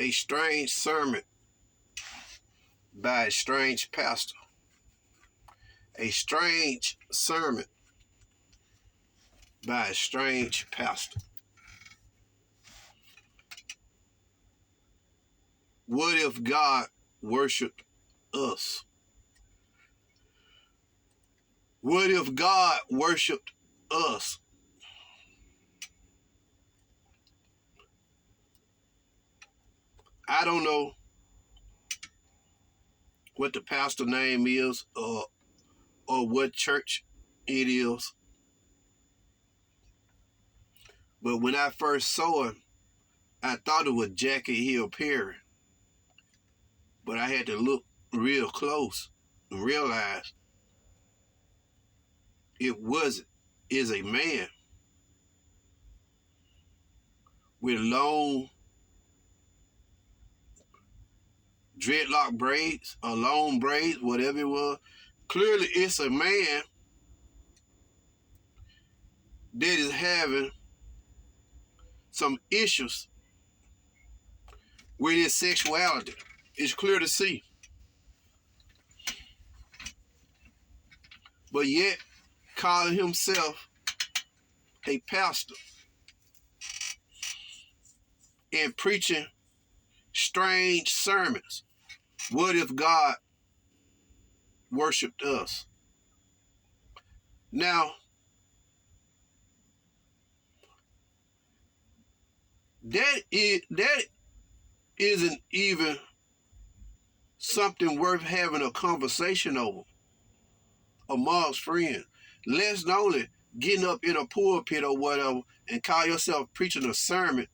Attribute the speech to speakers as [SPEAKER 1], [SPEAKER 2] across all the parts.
[SPEAKER 1] A strange sermon by a strange pastor. A strange sermon by a strange pastor. What if God worshiped us? What if God worshiped us? I don't know what the pastor name is or what church it is. But when I first saw him, I thought it was Jackie Hill Perry. But I had to look real close and realize it wasn't. It's a man with long dreadlock braids or long braids, whatever it was. Clearly, it's a man that is having some issues with his sexuality. It's clear to see. But yet, calling himself a pastor and preaching strange sermons. What if God worshiped us? Now, that isn't even something worth having a conversation over amongst friends. Less than only getting up in a pulpit or whatever and call yourself preaching a sermon,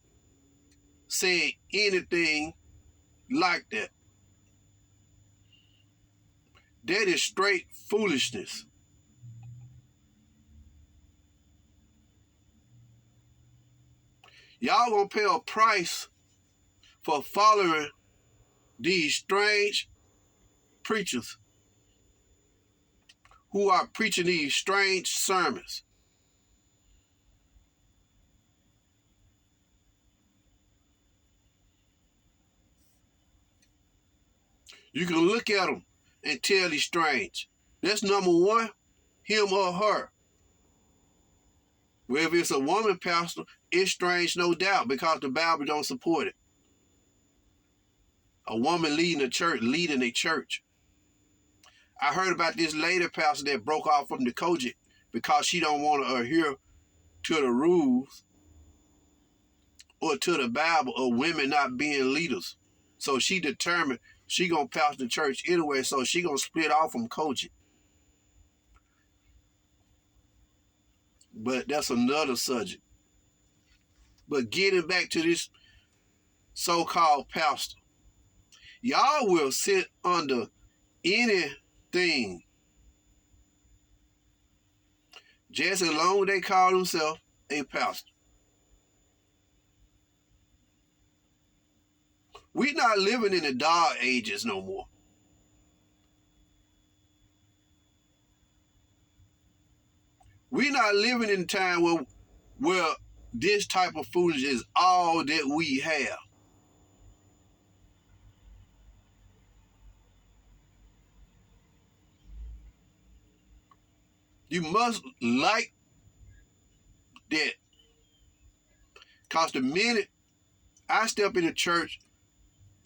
[SPEAKER 1] saying anything like that. That is straight foolishness. Y'all gonna pay a price for following these strange preachers who are preaching these strange sermons. You can look at them and tell he's strange. That's number one, him or her. Well, if it's a woman pastor, it's strange, no doubt, because the Bible don't support it. A woman leading a church. I heard about this lady pastor that broke off from the Kojic because she don't want to adhere to the rules or to the Bible of women not being leaders. So she determined she gonna pastor the church anyway, so she gonna split off from Kojic. But that's another subject. But getting back to this so-called pastor, y'all will sit under anything just as long as they call themselves a pastor. We're not living in the dark ages no more. We're not living in a time where this type of foolishness is all that we have. You must like that. Because the minute I step in the church,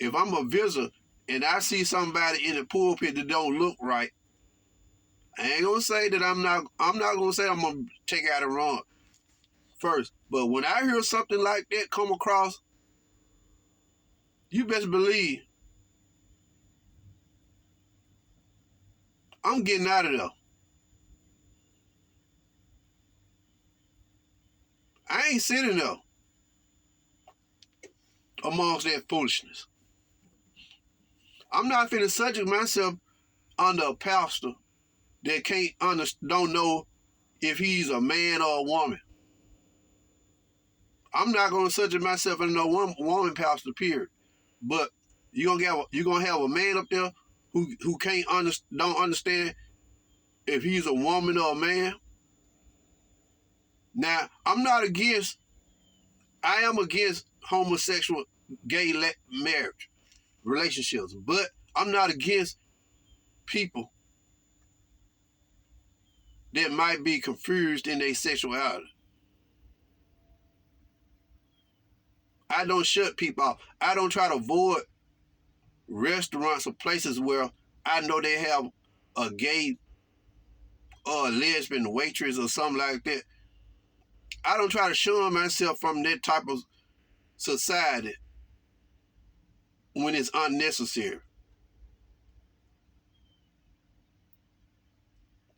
[SPEAKER 1] if I'm a visitor and I see somebody in the pulpit that don't look right, I ain't gonna say that I'm not gonna say I'm gonna take out it wrong first. But when I hear something like that come across, you best believe I'm getting out of there. I ain't sitting there amongst that foolishness. I'm not finna subject myself under a pastor that don't know if he's a man or a woman. I'm not gonna subject myself under no woman pastor, period. But you're gonna have a man up there who don't understand if he's a woman or a man. Now, I am against homosexual marriage relationships, but I'm not against people that might be confused in their sexuality. I don't shut people off. I don't try to avoid restaurants or places where I know they have a gay or a lesbian waitress or something like that. I don't try to shun myself from that type of society when it's unnecessary.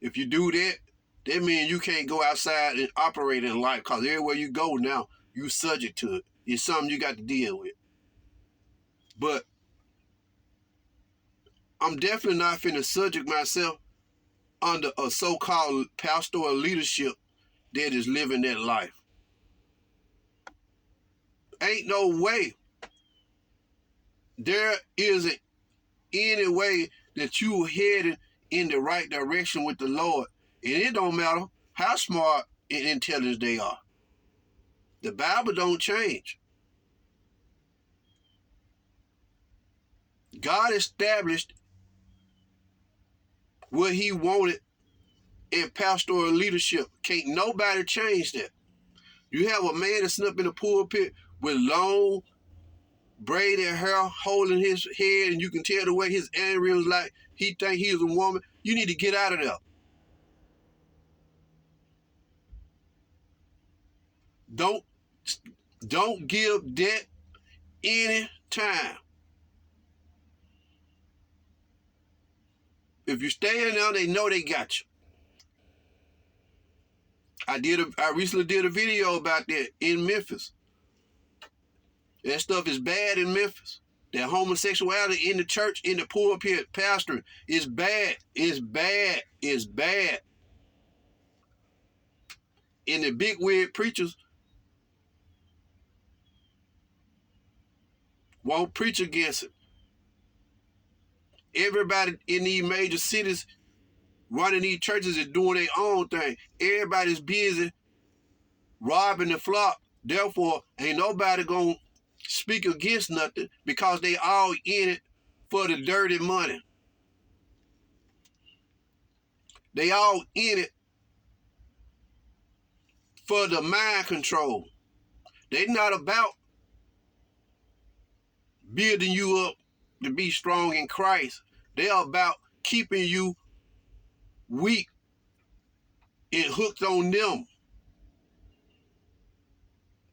[SPEAKER 1] If you do that, that means you can't go outside and operate in life, because everywhere you go now, you subject to it. It's something you got to deal with. But I'm definitely not finna subject myself under a so-called pastoral leadership that is living that life. Ain't no way there isn't any way that you headed in the right direction with the Lord. And it don't matter how smart and intelligent they are. The Bible don't change. God established what he wanted in pastoral leadership. Can't nobody change that. You have a man that's up in the pulpit with long braided hair holding his head, and you can tell the way his aneurysm like he think he's a woman. You need to get out of there. Don't give that any time. If you stay in there, they know they got you. I recently did a video about that in Memphis. That stuff is bad in Memphis. That homosexuality in the church, in the pulpit, pastoring is bad. It's bad. It's bad. And the big weird preachers won't preach against it. Everybody in these major cities running these churches is doing their own thing. Everybody's busy robbing the flock. Therefore, ain't nobody gonna speak against nothing because they all in it for the dirty money. They all in it for the mind control. They not about building you up to be strong in Christ. They are about keeping you weak and hooked on them.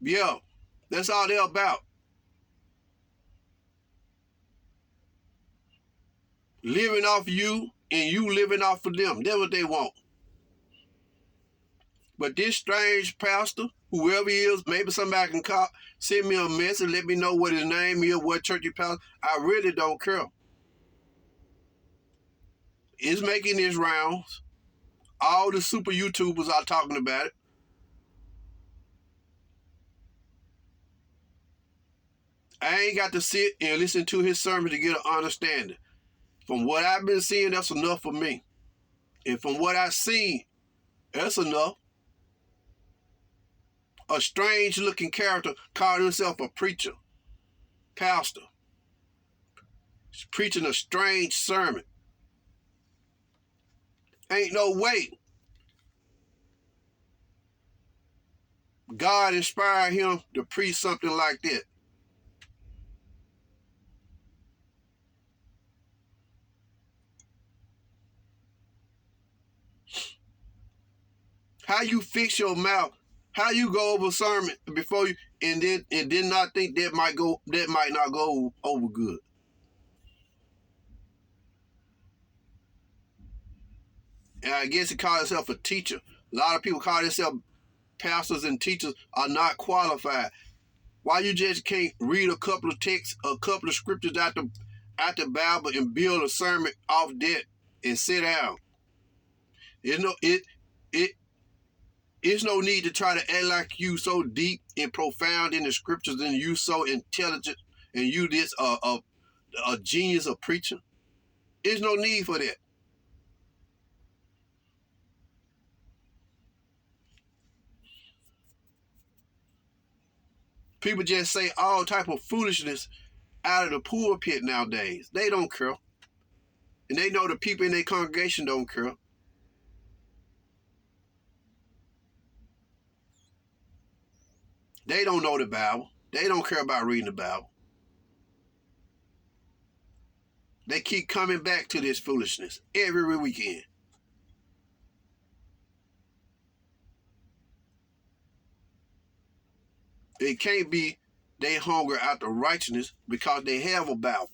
[SPEAKER 1] Yeah, that's all they're about. Living off you and you living off of them. That's what they want. But this strange pastor, whoever he is, maybe somebody can call, send me a message, let me know what his name is, what church he pastor. I really don't care. It's making his rounds. All the super YouTubers are talking about it. I ain't got to sit and listen to his sermon to get an understanding. From what I've been seeing, that's enough for me. And from what I've seen, that's enough. A strange looking character called himself a preacher, pastor. He's preaching a strange sermon. Ain't no way God inspired him to preach something like that. How you fix your mouth? How you go over a sermon before you and then not think that might not go over good? And I guess he called himself a teacher. A lot of people call themselves pastors and teachers are not qualified. Why you just can't read a couple of texts, a couple of scriptures out the Bible and build a sermon off that and sit down? It it's no need to try to act like you so deep and profound in the scriptures and you so intelligent and you this a genius of preaching. There's no need for that. People just say all type of foolishness out of the pulpit nowadays. They don't care. And they know the people in their congregation don't care. They don't know the Bible. They don't care about reading the Bible. They keep coming back to this foolishness every weekend. It can't be they hunger after righteousness because they have a Bible.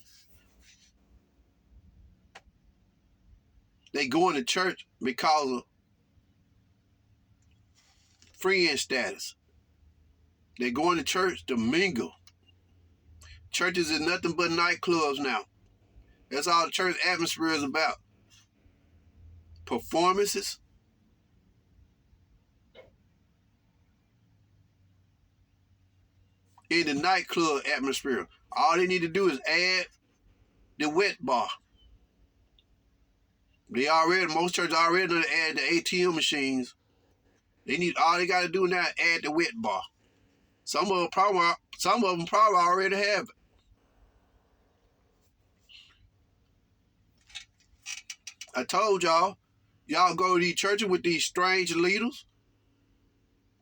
[SPEAKER 1] They going to church because of friend status. They going to church to mingle. Churches is nothing but nightclubs now. That's all the church atmosphere is about. Performances. In the nightclub atmosphere. All they need to do is add the wet bar. Most churches already done add the ATM machines. All they got to do now is add the wet bar. Some of them probably already have it. I told y'all go to these churches with these strange leaders.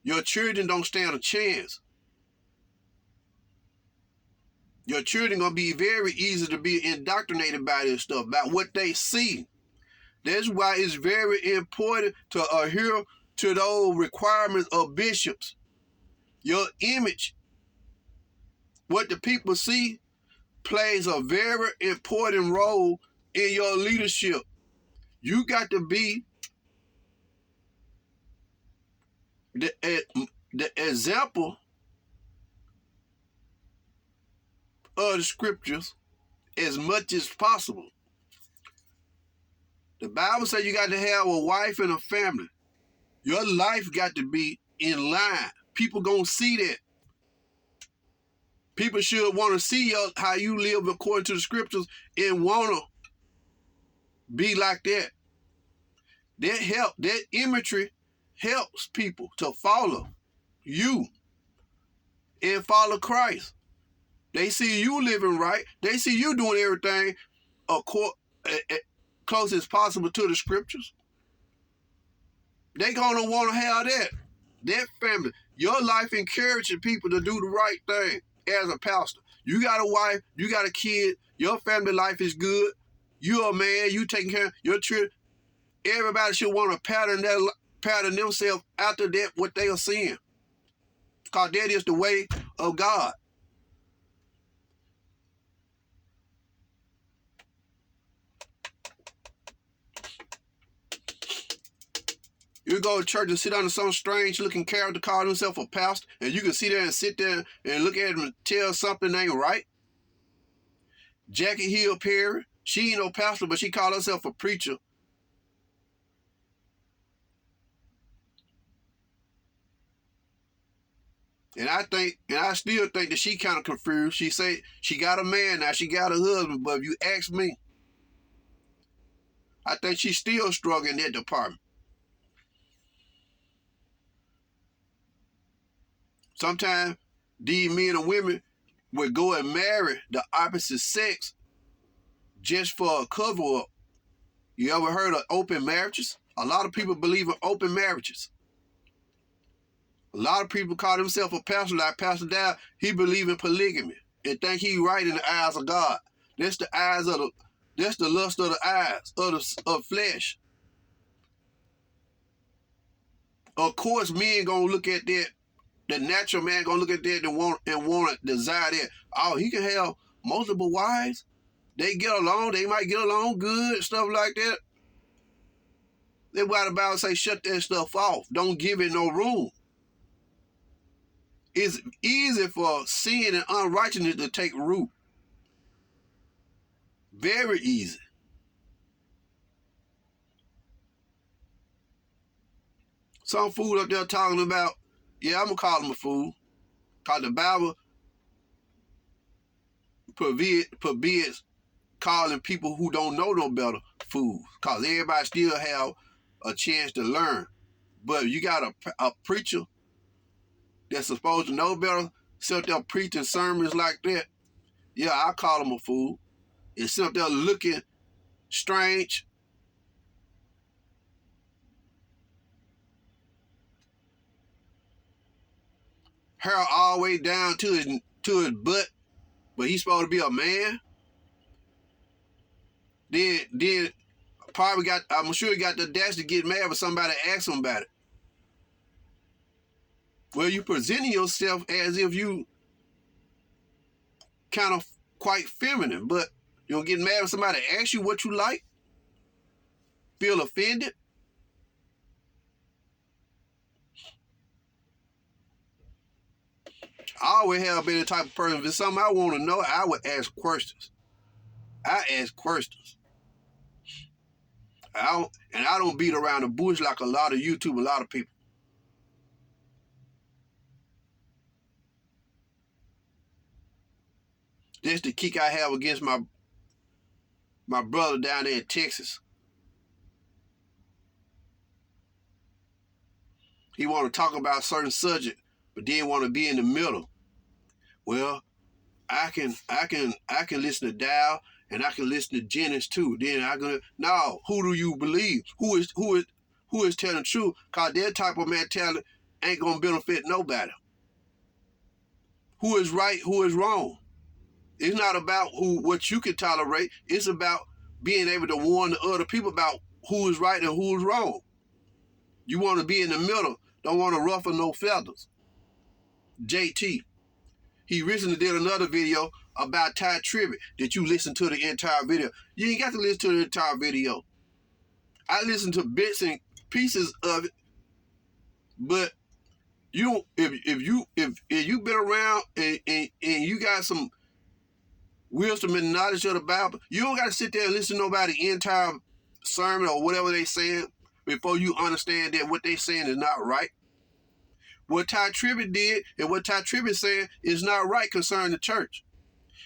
[SPEAKER 1] Your children don't stand a chance. Your children gonna be very easy to be indoctrinated by this stuff, by what they see. That's why it's very important to adhere to those requirements of bishops. Your image, what the people see, plays a very important role in your leadership. You got to be the example of the scriptures as much as possible. The Bible says you got to have a wife and a family. Your life got to be in line. People gonna see that. People should want to see how you live according to the scriptures and want to be like that. That imagery helps people to follow you and follow Christ. They see you living right. They see you doing everything close as possible to the scriptures. They gonna want to have that family. Your life encouraging people to do the right thing as a pastor. You got a wife, you got a kid, your family life is good. You're a man, you taking care of your children. Everybody should want to pattern themselves after that what they are seeing. Because that is the way of God. You go to church and sit under some strange looking character call himself a pastor, and you can sit there and look at him and tell something ain't right. Jackie Hill Perry, she ain't no pastor, but she called herself a preacher. And I still think that she kind of confused. She say she got a man now, she got a husband, but if you ask me, I think she's still struggling in that department. Sometimes these men and women would go and marry the opposite sex just for a cover up. You ever heard of open marriages? A lot of people believe in open marriages. A lot of people call themselves a pastor, like Pastor Dow. He believe in polygamy and think he right in the eyes of God. That's the lust of the eyes of flesh. Of course, men gonna look at that. The natural man gonna look at that and want to desire that. Oh, he can have multiple wives. They get along. They might get along good, stuff like that. That's why the Bible say shut that stuff off. Don't give it no room. It's easy for sin and unrighteousness to take root. Very easy. Some fool up there talking about, yeah, I'm going to call him a fool. Because the Bible forbids calling people who don't know no better fools. Because everybody still have a chance to learn. But you got a preacher that's supposed to know better sit there preaching sermons like that, yeah, I call him a fool. And sit up there looking strange. Hair all the way down to his butt, but he's supposed to be a man. Then probably I'm sure he got the dash to get mad when somebody asks him about it. Well, you presenting yourself as if you kind of quite feminine, but you don't get mad when somebody asks you what you like? Feel offended? I always have been the type of person, if it's something I want to know, I would ask questions. I ask questions. I don't beat around the bush like a lot of YouTube, a lot of people. That's the kick I have against my brother down there in Texas. He want to talk about a certain subject, but then want to be in the middle. Well, I can listen to Dow and I can listen to Jennings too. Then no, who do you believe? Who is telling the truth? Cause that type of mentality ain't gonna benefit nobody. Who is right? Who is wrong? It's not about what you can tolerate. It's about being able to warn the other people about who is right and who is wrong. You want to be in the middle. Don't want to ruffle no feathers. JT. He recently did another video about Ty Tribbett that you listen to the entire video. You ain't got to listen to the entire video. I listened to bits and pieces of it, but you if you've been around and you got some wisdom and knowledge of the Bible, you don't got to sit there and listen to nobody entire sermon or whatever they saying before you understand that what they saying is not right. What Ty Tribbett did and what Ty Tribbett saying is not right concerning the church.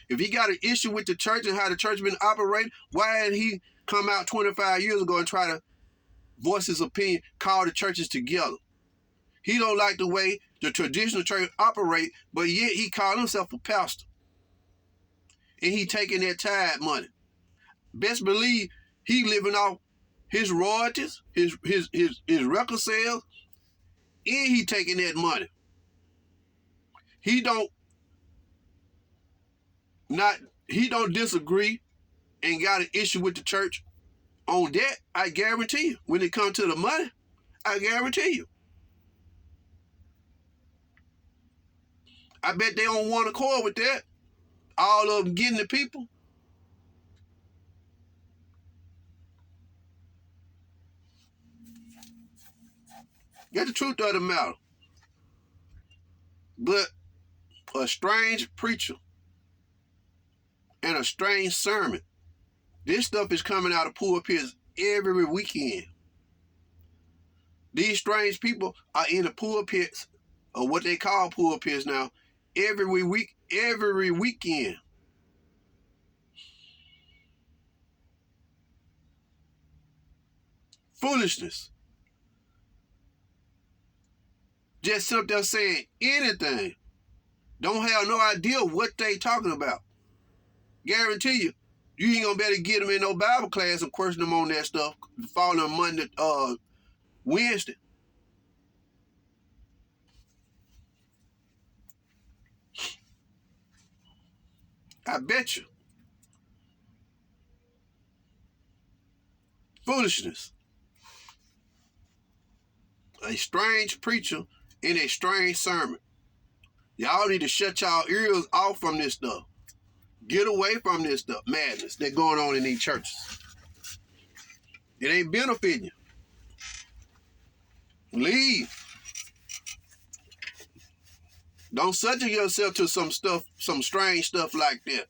[SPEAKER 1] If he got an issue with the church and how the church been operating, why didn't he come out 25 years ago and try to voice his opinion, call the churches together? He don't like the way the traditional church operate, but yet he called himself a pastor. And he taking that tithe money. Best believe he living off his royalties, his record sales, and he taking that money. He don't disagree and got an issue with the church on that. I guarantee you. When it comes to the money, I guarantee you. I bet they don't want to accord with that. All of them getting the people. Get the truth of the matter. But a strange preacher and a strange sermon. This stuff is coming out of pulpits every weekend. These strange people are in the pulpits, or what they call pulpits now, every weekend. Foolishness. Just sit up there saying anything. Don't have no idea what they talking about. Guarantee you, you ain't gonna be able to get them in no Bible class and question them on that stuff following Monday, Wednesday. I bet you. Foolishness. A strange preacher in a strange sermon. Y'all need to shut y'all ears off from this stuff. Get away from this stuff. Madness that's going on in these churches. It ain't benefiting you. Leave. Don't subject yourself to some strange stuff like that.